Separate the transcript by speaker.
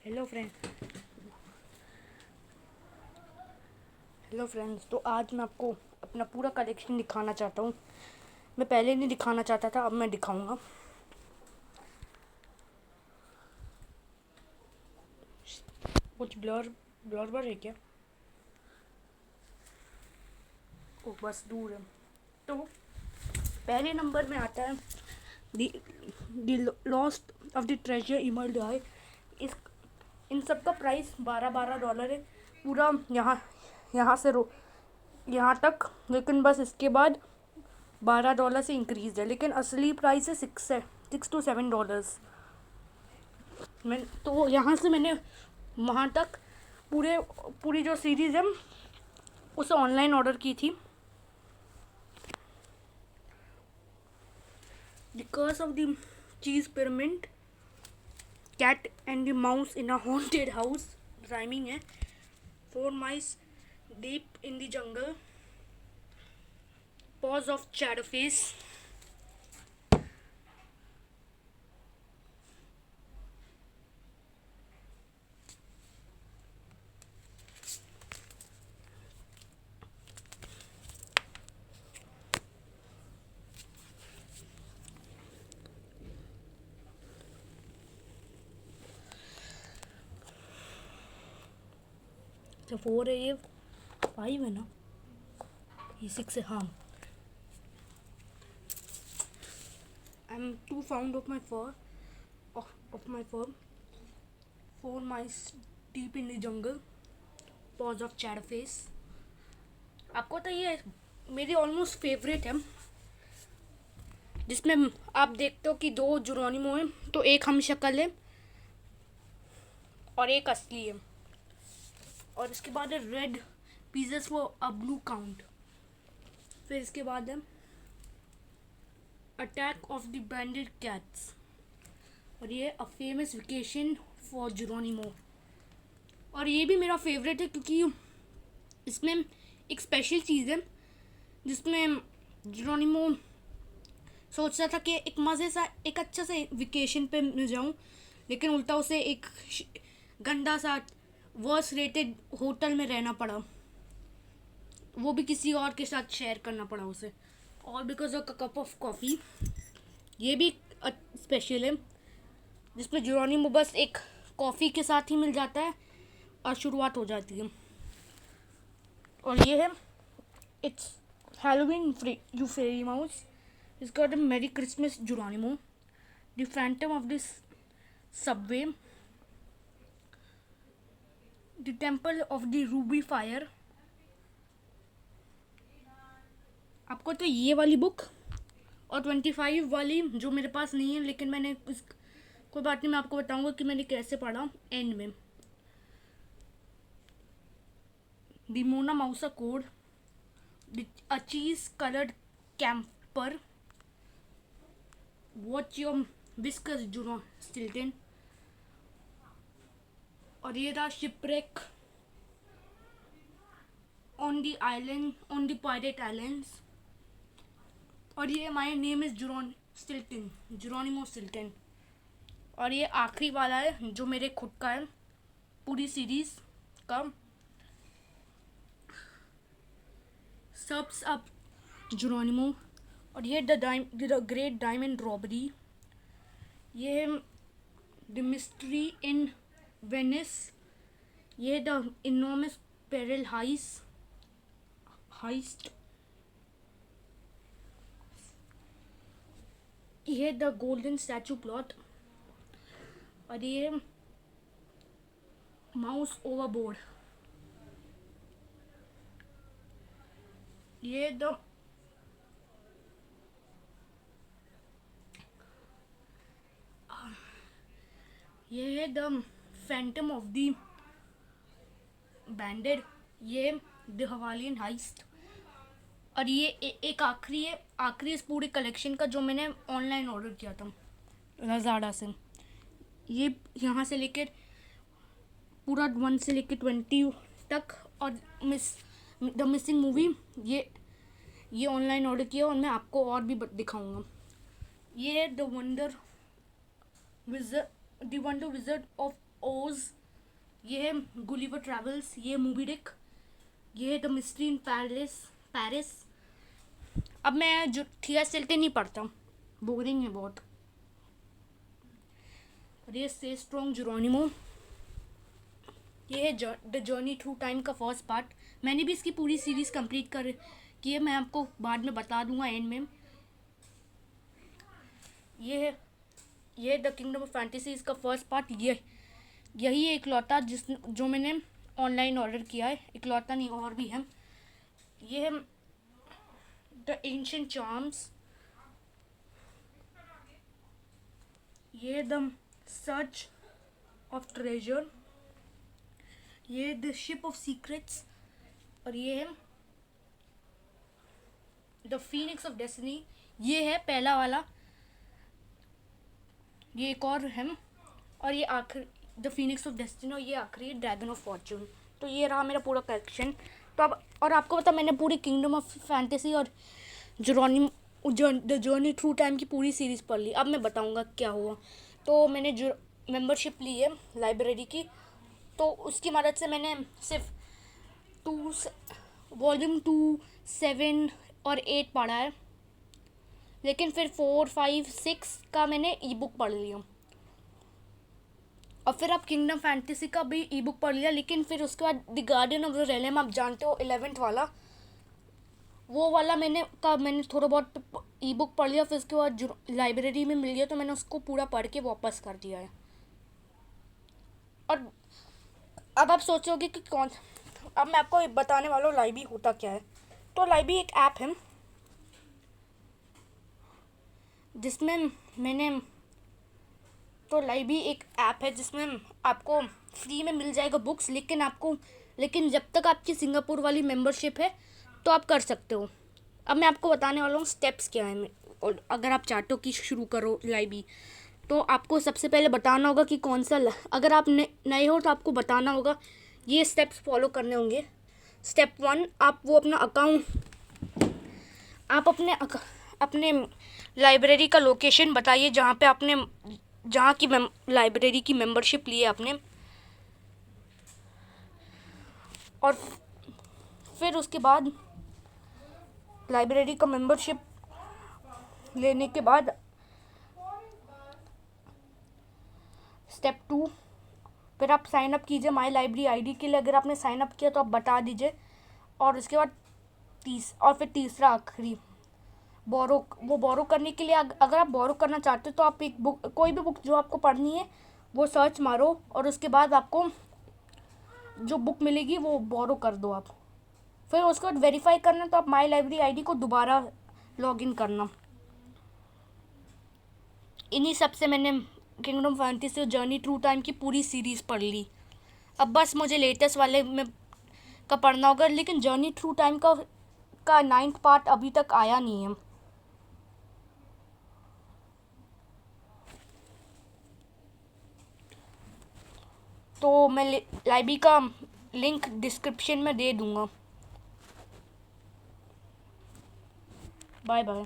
Speaker 1: Hello friend hello friends. तो आज मैं आपको अपना पूरा कलेक्शन दिखाना चाहता हूँ। मैं पहले नहीं दिखाना चाहता था, अब मैं दिखाऊंगा। कुछ ब्लर ब्लर बर है क्या? ओ बस दूर है। तो पहले नंबर में आता है the lost of the treasure emerald है। इस इन सब का प्राइस $12 है पूरा। यहाँ से यहाँ तक, लेकिन बस इसके बाद $12 से इंक्रीज है, लेकिन असली प्राइस है $6 to $7। मैं तो यहाँ से मैंने वहाँ तक पूरी जो सीरीज़ है उसे ऑनलाइन ऑर्डर की थी। The curse of the cheese pyramid, cat and the mouse in a haunted house, rhyming है। 4 mice deep in the jungle, paws of shadowface, तो 4 है, ये 5 है ना, ये 6 है। हाँ, I am to found of my fur of my firm. 4 mice deep in the jungle, paws of Shadowface. आपको तो ये मेरी ऑलमोस्ट फेवरेट है, जिसमें आप देखते हो कि 2 जुरोनिमो हैं, तो एक हम शक्ल है और एक असली है। और इसके बाद है red pieces for a blue count. फिर इसके बाद है अटैक ऑफ द बैंडेड कैट्स, और ये अ फेमस वेकेशन फॉर जुरोनिमो। और ये भी मेरा फेवरेट है क्योंकि इसमें एक स्पेशल चीज़ है जिसमें जेरोनिमो सोचता था कि एक अच्छा सा वेकेशन पे मैं जाऊं, लेकिन उल्टा उसे एक गंदा सा वर्स्ट रेटेड होटल में रहना पड़ा, वो भी किसी और के साथ शेयर करना पड़ा उसे, और because of cup of coffee. ये भी स्पेशल है जिसमें जेरोनिमो बस एक कॉफ़ी के साथ ही मिल जाता है और शुरुआत हो जाती है। और ये है it's Halloween free, you fairy mouse. It's got a Merry Christmas Geronimo. The Phantom of this Subway. The Temple of the Ruby Fire. आपको तो ये वाली बुक और 25 वाली जो मेरे पास नहीं है, लेकिन मैंने कोई बात नहीं, मैं आपको बताऊंगा कि मैंने कैसे पढ़ा एंड में। The Mona Mousa code, a cheese colored camper, watch your whiskers Juno Stilton। और ये रहा shipwreck on the island, on the pirate islands. और ये my name is Geronimo Stilton. और ये आखिरी वाला है जो मेरे खुद का है पूरी सीरीज का, सबस अप जेरोनिमो। और ये द ग्रेट डायमंड रॉबरी, ये द मिस्ट्री इन वेनिस, ये द इनॉर्मस पेरिल हाइस्ट, ये द गोल्डन स्टैचू प्लॉट, और ये माउस ओवरबोर्ड, ये द ये है the phantom of the banded, ये द हवालियन हाइस्ट। और ये एक आखिरी इस पूरे कलेक्शन का जो मैंने ऑनलाइन ऑर्डर किया था लज़ाडा से। ये यहाँ से लेकर पूरा 1 से लेकर 20 तक, और द मिसिंग मूवी, ये ऑनलाइन ऑर्डर किया, और मैं आपको और भी दिखाऊंगा। ये है द वंडर विजर्ड ऑफ ओज, ये है गुलिवर ट्रैवल्स, ये मूवी डिक, ये है द मिस्ट्री इन पेरिस। अब मैं जो थिया सिल्टे नहीं पढ़ता, बोरिंग है बहुत। और ये स्टे स्ट्रॉन्ग जेरोनिमो, ये है द जर्नी थ्रू टाइम का फर्स्ट पार्ट। मैंने भी इसकी पूरी सीरीज़ कंप्लीट कर की है, मैं आपको बाद में बता दूंगा एंड में। ये द किंगडम ऑफ फैंटेसी इसका फर्स्ट पार्ट। यही है इकलौता जो मैंने ऑनलाइन ऑर्डर किया है, इकलौता नहीं और भी है। ये है द एंशिएंट चार्म्स, ये द सर्च ऑफ ट्रेजर, ये द शिप ऑफ सीक्रेट्स, और ये है द फीनिक्स ऑफ डेस्टिनी। ये है पहला वाला, ये एक और है, और ये आखिरी द फीनिक्स ऑफ डेस्टिनी, और ये आखिरी ड्रैगन ऑफ फॉर्चून। तो ये रहा मेरा पूरा कलेक्शन। तो अब और आपको पता मैंने पूरी किंगडम ऑफ फैंटेसी और द जर्नी थ्रू टाइम की पूरी सीरीज़ पढ़ ली। अब मैं बताऊंगा क्या हुआ। तो मैंने जो मेंबरशिप ली है लाइब्रेरी की, तो उसकी मदद से मैंने सिर्फ वॉल्यूम 2, 7 और 8 पढ़ा है, लेकिन फिर 4, 5, 6 का मैंने ई बुक पढ़ लिया। और फिर अब किंगडम फैंटेसी का भी ई बुक पढ़ लिया, लेकिन फिर उसके बाद the guardian of the realm, आप जानते हो 11th वाला, वो वाला मैंने थोड़ा बहुत ई बुक पढ़ लिया। फिर उसके बाद जो लाइब्रेरी में मिल गया तो मैंने उसको पूरा पढ़ के वापस कर दिया है। और अब आप सोचोगे कि अब मैं आपको बताने वाला हूँ लाइब्रेरी होता क्या है। तो लाइब्रेरी एक ऐप है जिसमें आपको फ्री में मिल जाएगा बुक्स, लेकिन जब तक आपकी सिंगापुर वाली मेंबरशिप है तो आप कर सकते हो। अब मैं आपको बताने वाला हूँ स्टेप्स क्या है। और अगर आप चाहते हो कि शुरू करो लाइब्रेरी, तो आपको सबसे पहले बताना होगा कि कौन सा, अगर आप नए हो तो आपको बताना होगा, ये स्टेप्स फॉलो करने होंगे। स्टेप 1, आप अपना अकाउंट, आप अपने लाइब्रेरी का लोकेशन बताइए जहाँ की लाइब्रेरी की मेंबरशिप ली है आपने। और फिर उसके बाद लाइब्रेरी का मेंबरशिप लेने के बाद स्टेप 2, फिर आप साइन अप कीजिए माई लाइब्रेरी आईडी के लिए। अगर आपने साइन अप किया तो आप बता दीजिए। और उसके बाद फिर तीसरा आखिरी बोरो करने के लिए, अगर आप बोरो करना चाहते हो तो आप एक बुक, कोई भी बुक जो आपको पढ़नी है वो सर्च मारो, और उसके बाद आपको जो बुक मिलेगी वो बोरो कर दो आप। फिर उसके बाद वेरीफाई करना, तो आप माई लाइब्रेरी आईडी को दोबारा लॉगिन करना। इन्हीं सब से मैंने kingdom fantasy journey through time की पूरी सीरीज़ पढ़ ली। अब बस मुझे लेटेस्ट वाले में का पढ़ना होगा, लेकिन जर्नी थ्रू टाइम का 9th पार्ट अभी तक आया नहीं है। तो मैं लाइब्रेरी का लिंक डिस्क्रिप्शन में दे दूँगा। Bye bye.